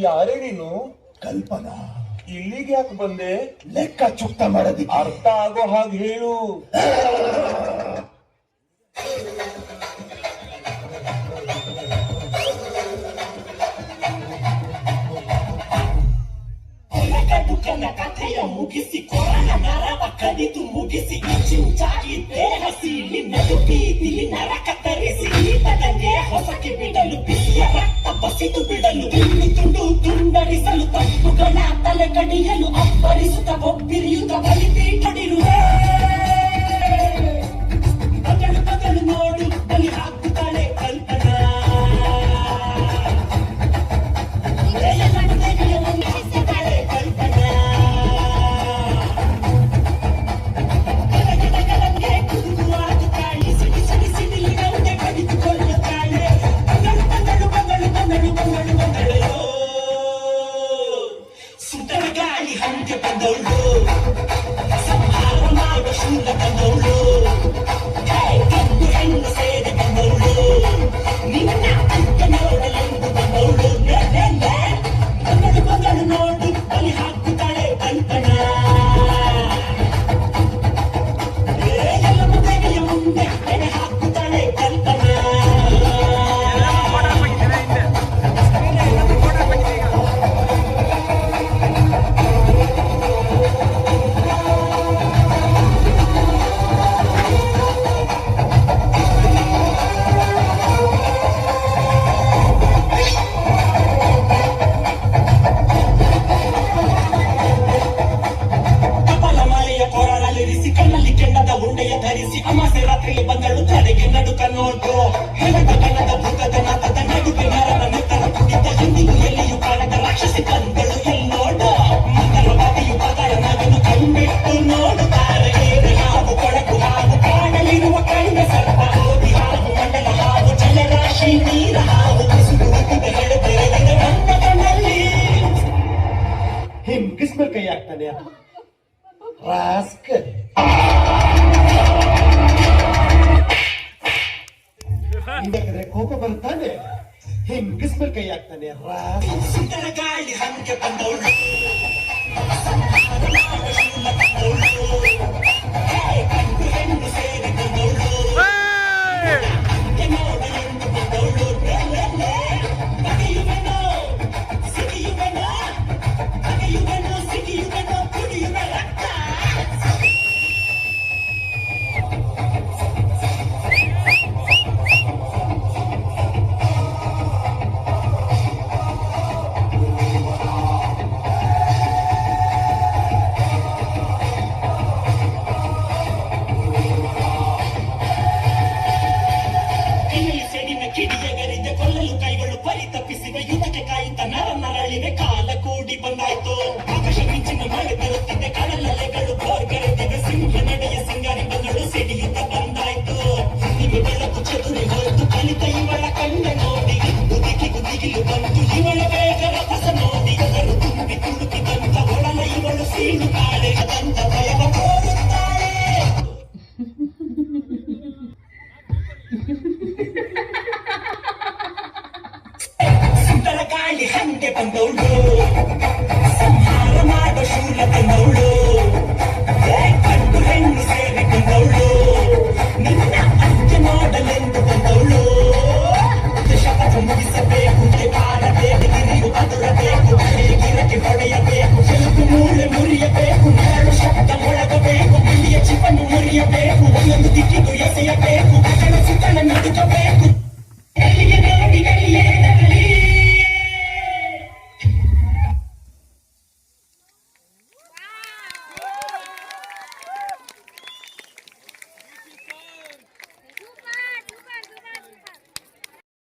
ಯಾರೇ ನೀನು? ಕಲ್ಪನಾ. ಇಲ್ಲಿಗೆ ಯಾಕೆ ಬಂದೆ? ಲೆಕ್ಕ ಚುಕ್ತ ಮಾಡೋದಿಕ್ಕೆ. ಅರ್ಥ ಆಗೋ ಹಾಗೆ ಹೇಳು. ಕಥೆಯ ಮುಗಿಸಿ ಕೊರನ ನರವ ಕಡಿದು ಮುಗಿಸಿ ಚಿಂಚಾಗಿದ್ದೆ ಹಸಿಲಿ ನಡುಬೀದಿಲಿ ನರ ಕತ್ತರಿಸಿ ಈತದಂಗೆ ಹೊಸಕಿ ಬಿಡಲು ಬಿಸಿಯ ರಕ್ತ ಬಸಿದು ಬಿಡಲು ತುಂಡು ತುಂಡು ತುಂಡರಿಸಲು ತಪ್ಪುಗಳ ತಲೆ ಕಡಿಯಲು ಅಪ್ಪರಿಸುತ್ತ ಒಬ್ಬಿರಿಯುತ್ತ ಬಲಿಪೀಠಡಿರುವೆ. ಬದಲು ಬದಲು ನೋಡು ಬಲಿ ಹಾಕುತ್ತಾಳೆ ಕಲ್ಪನಾ. ಸುಂದರಗಾಳಿ ಹಂಗೆ ಬಂದವಳು ಸಂಹಾರ ಮಾಡುವ ಶೂಲ ಬಂದವಳು ಗಂಡು ಹೆಣ್ಣು ಸೇರಿ ಬಂದವಳು ನಿನ್ನ ಅಂತ ನೋಡಲೆಂದು ಬಂದವಳು. ಬಂದಳು ಬಂದಳು ನೋಡು ಬಲಿ ಹಾಕುತ್ತಾಳೆ ಕಲ್ಪನಾ. ಎಲ್ಲ ಮುಂದೆಗೆಯ ಮುಂದೆ ಎಡೆ ಹಾಕುತ್ತಾಳೆ ಕಲ್ಪನಾ. ಕಣ್ಣಲ್ಲಿ ಕೆಂಡದ ಉಂಡೆಯ ಧರಿಸಿ ಅಮಾಸೆ ರಾತ್ರಿಯಲ್ಲಿ ಬಂದಳು ತಲೆಗೆ ನಡುಕ ನೋಟು ಹೆಣದ ಕನ್ನಡ ಭೂತದ ನಾಟದ ನಡುವೆ ನರನ ನೆತ್ತರ ಕುಡಿದ ಎಂದಿಗೂ ಎಲ್ಲಿಯೂ ಕಾಣದ ರಾಕ್ಷಸಿ ಬಂದಳು ಎಲ್ಲೋಡು. ಮಂಗಲವಾದಿಯು ಪದರ ನಗನು ಕಣ್ಬಿಟ್ಟು ನೋಡುತ್ತಾರೆ. ಏನೆ ಹಾವು ಕೊಳಕು ಹಾವು ಕಾಣಲಿರುವ ಕಡಿಮೆ ಸರ್ಪ ಹೋಗಿ ಹಾವು ಮಂಡಲ ಹಾವು ಜಲರಾಶಿ ನೀರ ಹಾವು ಕುಸುಕು ಹುಟ್ಟಿದ ಹೆಡೆ ತೆರೆದಿದೆ ನನ್ನ ಕಣ್ಣಲ್ಲಿ. ಹಿಂಗಿಸ್ಮೇಲೆ ಕೈ ಹಾಕ್ತಾನೆ ರಾಸ್ಕಲ್. ಹಿಂದಕ್ಕೆ ಕೋಪ ಬರ್ತಾನೆ, ಹಿಂಗಿಸ್ಮೇಲೆ ಕೈ ಹಾಕ್ತಾನೆ ಸುಂದರ ಗಾಳಿ ಹಂಗೆ ಬಂದವಳು ಗಂಡು ಹೆಣ್ಣು ಸೇರಿ ಬಂದವಳು ನೋಡಲೆಂದು ಬಂದವಳು. ಬಗೆಯುವೆನೋ ಸಿಗಿಯುವೆನೋ ಬಗೆಯುವೆನೋ ಸಿಗಿಯುವೆನೋ ಕುಡಿಯುವ ರಕ್ತ. ಕಿಡಿಯಗರಿದೆ ಕೊಲ್ಲಲು ಕೈಗಳು ಪರಿತಪ್ಪಿಸಿವೆ ಯುದ್ಧಕ್ಕೆ ಕಾಯುತ್ತ ನರ ನರಳಿವೆ ಕಾಲ ಕೂಡಿ ಬಂದಾಯ್ತು. ಆಕಾಶ ಮಿಂಚಿನ ಮಳೆ ಬರುತ್ತಿದೆ ಕಡಲಲೆಗಳು ಬೋರ್ಗರೆದಿವೆ ಸಿಂಹ ನಡೆಯ ಸಿಂಗಾರಿ ಬಂದಳು ಸಿಡಿಯುತ್ತ ಬಂದಾಯ್ತು. ಇವೆ ಬೆಳಕು ಚದುರಿ ಹೋಯ್ತು ಕಲಿತ ಇವಳ ಕಣ್ಣ ನೋಡಿ ಗುದಿಗಿಲು ದಿಗಿಲು ಬಂತು ಇವಳ ಬೇಗ ರಭಸ ನೋಡಿ ಅವರು ತುಂಬಿ ತುಳುಕಿದಂತ ಒಳಲ ಇವಳು ಸೀಳು ಕಾಳೆ ಅದಂತ ಭಯವ ಕೋರುತ್ತಾಳೆ. ಸುಂದರ ಗಾಳಿ ಹಂಗೆ ಬಂದವಳು ಸಂಹಾರ ಮಾಡೋ ಶೂಲ ತಂದವಳು ಗಂಡು ಹೆಣ್ಣು ಸೇರಿ ಬಂದವಳು ನಿನ್ನ ಅಂತ್ಯ ನೋಡಲೆಂದು ಬಂದವಳು. ಶಪಥ ಮುಗಿಸಬೇಕು ಬಾರಬೇಕು ಗಿರಿಯು ಅದುರಬೇಕು ಗಿರಕ್ಕೆ ಹೊಡೆಯಬೇಕು ಕೆಲವು ಮೂಳೆ ಮುರಿಯಬೇಕು ನೆರಳು ಶಬ್ದ ಮೊಳಗಬೇಕು ಬಿಳಿಯ ಚಿಪ್ಪನ್ನು ಮುರಿಯಬೇಕು ಒಂದೊಂದು ದಿಕ್ಕಿಗೂ ಎಸೆಯಬೇಕು ಅಗಣ ಸುತ್ತಣ ನಡುಕಬೇಕು.